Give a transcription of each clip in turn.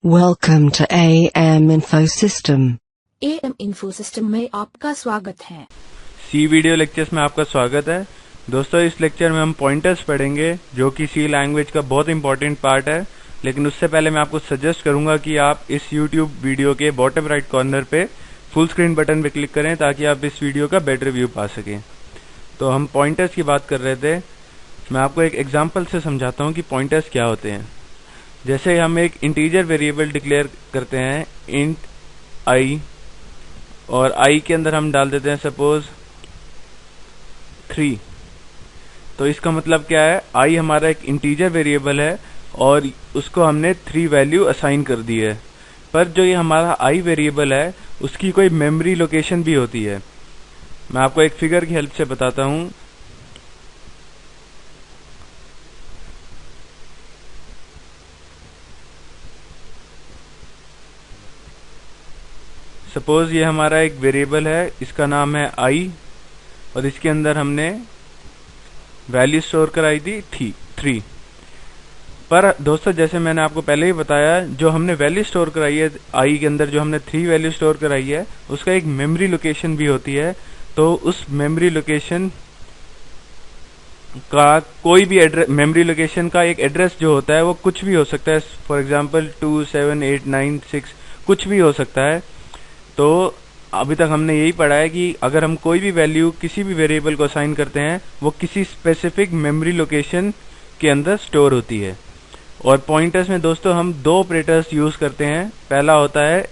Welcome to AM Info System. AM Info System में आपका स्वागत है। सी वीडियो लेक्चर्स में आपका स्वागत है। दोस्तों, इस लेक्चर में हम पॉइंटर्स पढ़ेंगे जो कि सी लैंग्वेज का बहुत इंपॉर्टेंट पार्ट है। लेकिन उससे पहले मैं आपको सजेस्ट करूंगा कि आप इस YouTube वीडियो के बॉटम राइट कॉर्नर पे फुल स्क्रीन बटन पे क्लिक करें ताकि आप इस वीडियो का बेटर व्यू पा सकें। तो हम पॉइंटर्स की बात कर रहे थे। मैं आपको एक एग्जाम्पल से समझाता हूँ कि पॉइंटर्स क्या होते हैं। जैसे हम एक इंटीजर वेरिएबल डिक्लेयर करते हैं इंट आई, और आई के अंदर हम डाल देते हैं सपोज 3। तो इसका मतलब क्या है, आई हमारा एक इंटीजर वेरिएबल है और उसको हमने 3 वैल्यू असाइन कर दी है। पर जो ये हमारा आई वेरिएबल है उसकी कोई मेमोरी लोकेशन भी होती है। मैं आपको एक फिगर की हेल्प से बताता हूँ। सपोज ये हमारा एक वेरिएबल है, इसका नाम है आई, और इसके अंदर हमने वैल्यू स्टोर कराई थी 3। पर दोस्तों, जैसे मैंने आपको पहले ही बताया, जो हमने वैल्यू स्टोर कराई है आई के अंदर, जो हमने 3 वैल्यू स्टोर कराई है, उसका एक मेमोरी लोकेशन भी होती है। तो उस मेमोरी लोकेशन का कोई भी एड्रेस, मेमोरी लोकेशन का एक एड्रेस जो होता है वो कुछ भी हो सकता है। फॉर एग्जांपल 2, 7, 8, 9, 6 कुछ भी हो सकता है। तो अभी तक हमने यही पढ़ा है कि अगर हम कोई भी वैल्यू किसी भी वेरिएबल को असाइन करते हैं वो किसी स्पेसिफिक मेमोरी लोकेशन के अंदर स्टोर होती है। और पॉइंटर्स में दोस्तों हम 2 ऑपरेटर्स यूज करते हैं। पहला होता है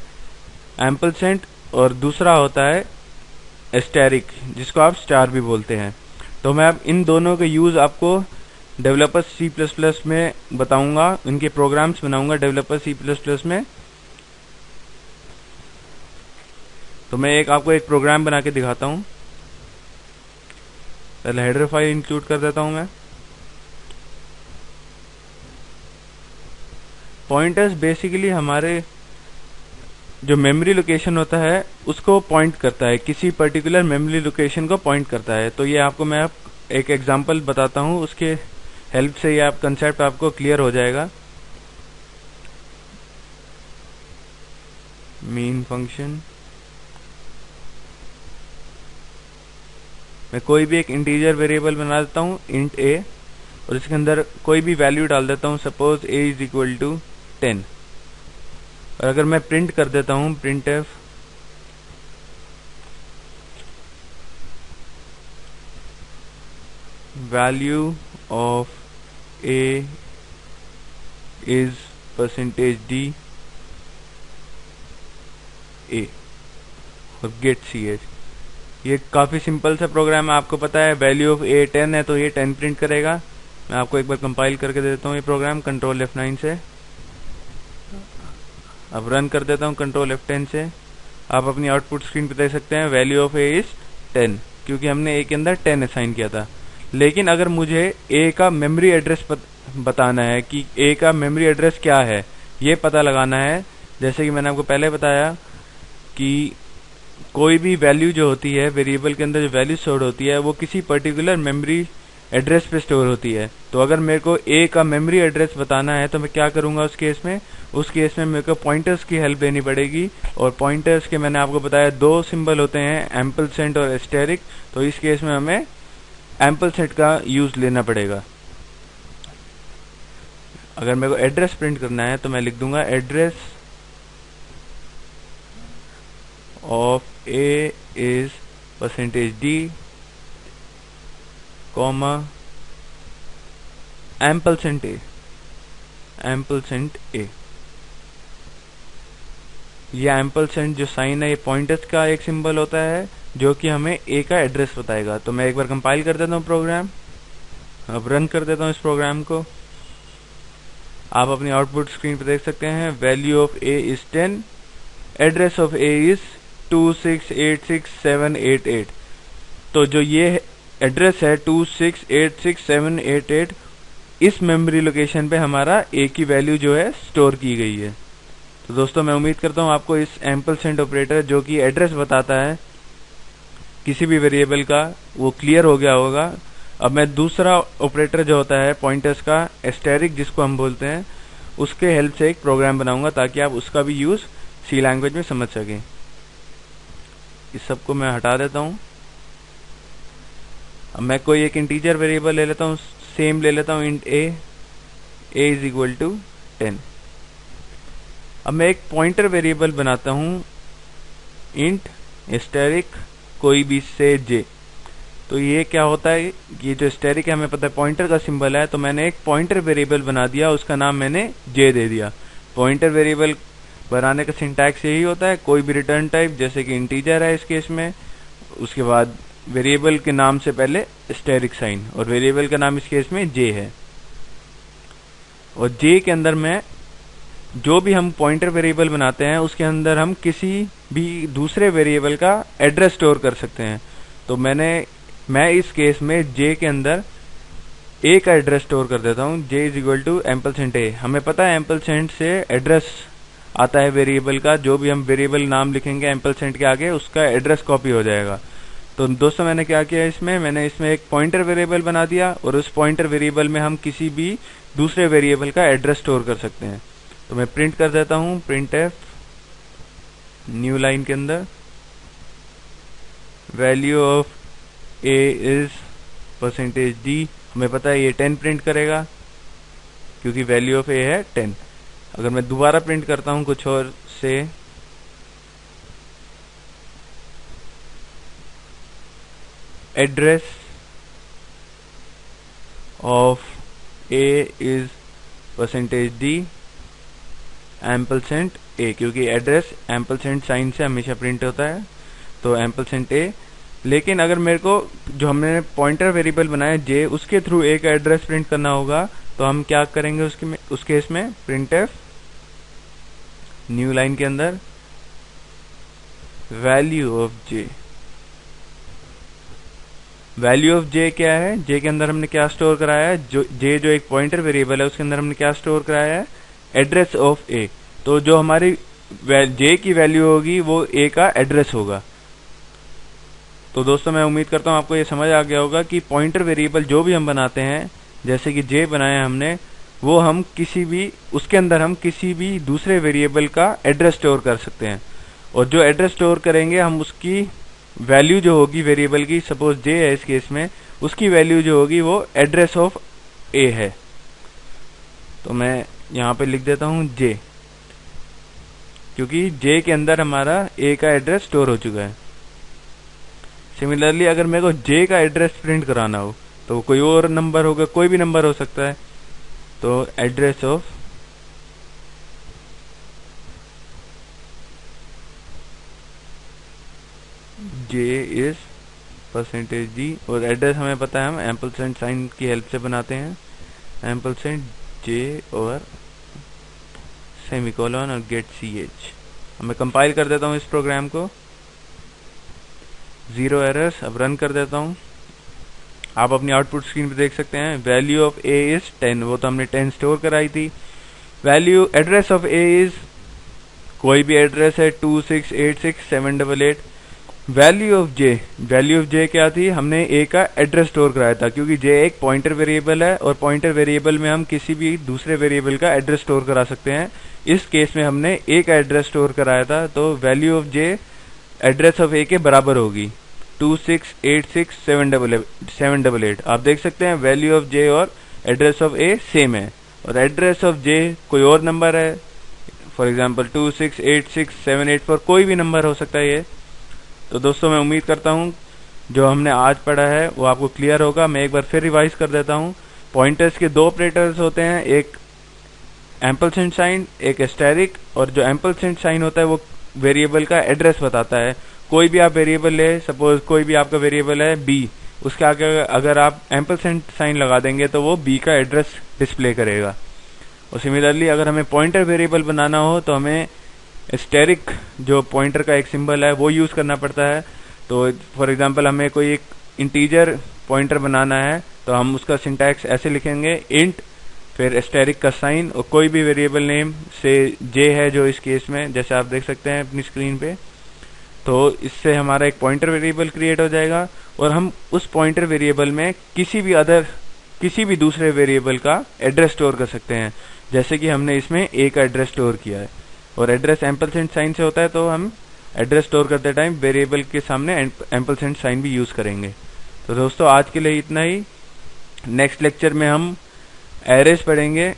एम्परसेंड और दूसरा होता है एस्टेरिक, जिसको आप स्टार भी बोलते हैं। तो मैं अब इन दोनों के यूज आपको डेवलपर C++ में बताऊंगा, इनके प्रोग्राम्स बनाऊंगा डेवलपर C++ में। तो मैं आपको एक प्रोग्राम बना के दिखाता हूं। पहले हेडर फाइल इंक्लूड कर देता हूं मैं। पॉइंटर्स बेसिकली हमारे जो मेमोरी लोकेशन होता है उसको पॉइंट करता है, किसी पर्टिकुलर मेमोरी लोकेशन को पॉइंट करता है। तो ये आपको मैं एक एग्जांपल बताता हूं, उसके हेल्प से ये आप कंसेप्ट आपको क्लियर हो जाएगा। मेन फंक्शन, मैं कोई भी एक इंटीजर वेरिएबल बना देता हूँ इंट ए, और इसके अंदर कोई भी वैल्यू डाल देता हूँ, suppose a is equal to 10। और अगर मैं प्रिंट कर देता हूँ printf value of a is %d a और गेट ch। ये काफी सिंपल सा प्रोग्राम है, आपको पता है। वैल्यू ऑफ a 10 है तो ये 10 प्रिंट करेगा। मैं आपको एक बार कंपाइल करके दे देता हूँ ये प्रोग्राम कंट्रोल F9 से। अब रन कर देता हूँ कंट्रोल F10 से। आप अपनी आउटपुट स्क्रीन पे देख सकते हैं वैल्यू ऑफ a इज 10, क्योंकि हमने a के अंदर 10 असाइन किया था। लेकिन अगर मुझे a का मेमोरी एड्रेस बताना है कि a का मेमोरी एड्रेस क्या है, ये पता लगाना है। जैसे कि मैंने आपको पहले बताया कि कोई भी वैल्यू जो होती है वेरिएबल के अंदर, जो वैल्यू स्टोर होती है वो किसी पर्टिकुलर मेमोरी एड्रेस पे स्टोर होती है। तो अगर मेरे को a का मेमोरी एड्रेस बताना है तो मैं क्या करूंगा उस केस में मेरे को पॉइंटर्स की हेल्प लेनी पड़ेगी। और पॉइंटर्स के मैंने आपको बताया 2 सिंबल होते हैं, एम्परसेंड और एस्टेरिक। तो इस केस में हमें एम्परसेंड का यूज लेना पड़ेगा। अगर मेरे को एड्रेस प्रिंट करना है तो मैं लिख दूंगा address of a is %d, comma ampersand a। ये एम्परसेंड जो साइन है ये पॉइंटर्स का एक सिंबल होता है जो कि हमें a का एड्रेस बताएगा। तो मैं एक बार कंपाइल कर देता हूँ प्रोग्राम। अब रन कर देता हूँ इस प्रोग्राम को। आप अपनी आउटपुट स्क्रीन पर देख सकते हैं value of a is 10, address of a is 2686788। तो जो ये एड्रेस है 2686788, इस मेमोरी लोकेशन पे हमारा a की वैल्यू जो है स्टोर की गई है। तो दोस्तों, मैं उम्मीद करता हूँ आपको इस एम्परसेंड ऑपरेटर जो कि एड्रेस बताता है किसी भी वेरिएबल का, वो क्लियर हो गया होगा। अब मैं दूसरा ऑपरेटर जो होता है पॉइंटर्स का, एस्टेरिक जिसको हम बोलते हैं, उसके हेल्प से एक प्रोग्राम बनाऊंगा ताकि आप उसका भी यूज सी लैंग्वेज में समझ सकें। इस सबको मैं हटा देता हूं। अब मैं कोई एक इंटीजर वेरिएबल ले लेता हूं, सेम ले लेता हूं int a is equal to 10। अब मैं एक पॉइंटर वेरिएबल बनाता हूं इंट एस्टेरिक कोई भी से जे। तो ये क्या होता है, ये जो एस्टेरिक है हमें पता है पॉइंटर का सिंबल है, तो मैंने एक पॉइंटर वेरिएबल बना दिया, उसका नाम मैंने जे दे दिया। पॉइंटर वेरिएबल बनाने का सिंटैक्स यही होता है, कोई भी रिटर्न टाइप जैसे कि इंटीजर है इस केस में, उसके बाद वेरिएबल के नाम से पहले एस्टेरिक साइन, और वेरिएबल का नाम इस केस में जे है। और जे के अंदर में जो भी हम पॉइंटर वेरिएबल बनाते हैं उसके अंदर हम किसी भी दूसरे वेरिएबल का एड्रेस स्टोर कर सकते हैं। तो मैं इस केस में जे के अंदर ए का एड्रेस स्टोर कर देता हूं, जे इज इक्वल टू एम्पलसेंट ए। हमें पता है एम्पलसेंट से एड्रेस आता है वेरिएबल का, जो भी हम वेरिएबल नाम लिखेंगे एम्पलसेंट के आगे उसका एड्रेस कॉपी हो जाएगा। तो दोस्तों मैंने क्या किया इसमें, मैंने इसमें एक पॉइंटर वेरिएबल बना दिया और उस पॉइंटर वेरिएबल में हम किसी भी दूसरे वेरिएबल का एड्रेस स्टोर कर सकते हैं। तो मैं प्रिंट कर देता हूं प्रिंट एफ न्यू लाइन के अंदर value of A is percentage D. हमें पता है ये 10 प्रिंट करेगा क्योंकि वैल्यू ऑफ ए है 10। अगर मैं दोबारा प्रिंट करता हूं कुछ और से, address of A is percentage D ampersand A, क्योंकि एड्रेस एम्पलसेंट साइन से हमेशा प्रिंट होता है, तो एम्पलसेंट ए। लेकिन अगर मेरे को जो हमने पॉइंटर वेरिएबल बनाया जे उसके थ्रू ए का एड्रेस प्रिंट करना होगा, तो हम क्या करेंगे उस केस में प्रिंट एफ न्यू लाइन के अंदर value of J. Value of J क्या है, जे के अंदर हमने क्या स्टोर कराया है, जे जो एक पॉइंटर वेरिएबल है उसके अंदर हमने क्या स्टोर कराया है, एड्रेस ऑफ ए। तो जो हमारी जे की वैल्यू होगी वो ए का एड्रेस होगा। तो दोस्तों मैं उम्मीद करता हूं आपको ये समझ आ गया होगा कि पॉइंटर वेरिएबल जो भी हम बनाते हैं, जैसे कि जे बनाया हमने, वो हम किसी भी उसके अंदर हम किसी भी दूसरे वेरिएबल का एड्रेस स्टोर कर सकते हैं। और जो एड्रेस स्टोर करेंगे हम उसकी वैल्यू जो होगी वेरिएबल की, सपोज जे है इस केस में, उसकी वैल्यू जो होगी वो एड्रेस ऑफ ए है। तो मैं यहाँ पे लिख देता हूं जे, क्योंकि जे के अंदर हमारा ए का एड्रेस स्टोर हो चुका है। सिमिलरली अगर मेरे को जे का एड्रेस प्रिंट कराना हो तो कोई और नंबर होगा, कोई भी नंबर हो सकता है, तो address of J is percentage D, और एड्रेस हमें पता है हम एम्पलसेंट साइन की हेल्प से बनाते हैं, एम्पलसेंट जे और सेमीकोलन और गेट सी एच। मैं कंपाइल कर देता हूं इस प्रोग्राम को, 0 एरर्स। अब रन कर देता हूं। आप अपनी आउटपुट स्क्रीन पे देख सकते हैं वैल्यू ऑफ ए इज 10, वो तो हमने 10 स्टोर कराई थी। Value address of A is कोई भी एड्रेस है 2686788। वैल्यू ऑफ जे क्या थी, हमने ए का एड्रेस स्टोर कराया था, क्योंकि जे एक पॉइंटर वेरिएबल है और पॉइंटर वेरिएबल में हम किसी भी दूसरे वेरिएबल का एड्रेस स्टोर करा सकते हैं। इस केस में हमने ए का एड्रेस स्टोर कराया था, तो value of J address of A के बराबर होगी 2686788। आप देख सकते हैं वैल्यू ऑफ जे और एड्रेस ऑफ ए सेम है, और एड्रेस ऑफ जे कोई और नंबर है, फॉर एग्जांपल 2686784, कोई भी नंबर हो सकता है ये। तो दोस्तों मैं उम्मीद करता हूं जो हमने आज पढ़ा है वो आपको क्लियर होगा। मैं एक बार फिर रिवाइज कर देता हूं। पॉइंटर्स के 2 ऑपरेटर्स होते हैं, एक एम्पलसेंट साइन, एक एस्टेरिक, और जो एम्पलसेंट साइन होता है वो वेरिएबल का एड्रेस बताता है। कोई भी आप वेरिएबल ले, सपोज कोई भी आपका वेरिएबल है बी, उसके आगे अगर आप एम्पलसेंट साइन लगा देंगे तो वो बी का एड्रेस डिस्प्ले करेगा। और सिमिलरली अगर हमें पॉइंटर वेरिएबल बनाना हो तो हमें एस्टेरिक जो पॉइंटर का एक सिंबल है वो यूज करना पड़ता है। तो फॉर एग्जांपल हमें कोई एक इंटीजर पॉइंटर बनाना है तो हम उसका सिंटैक्स ऐसे लिखेंगे, इंट फिर एस्टेरिक का साइन और कोई भी वेरिएबल नेम से जे है जो इस केस में, जैसे आप देख सकते हैं अपनी स्क्रीन पे। तो इससे हमारा एक पॉइंटर वेरिएबल क्रिएट हो जाएगा और हम उस पॉइंटर वेरिएबल में किसी भी अदर किसी भी दूसरे वेरिएबल का एड्रेस स्टोर कर सकते हैं, जैसे कि हमने इसमें a का एड्रेस स्टोर किया है। और एड्रेस एम्परसेंड साइन से होता है, तो हम एड्रेस स्टोर करते टाइम वेरिएबल के सामने एम्परसेंड साइन भी यूज करेंगे। तो दोस्तों आज के लिए इतना ही। नेक्स्ट लेक्चर में हम एरेज पढ़ेंगे,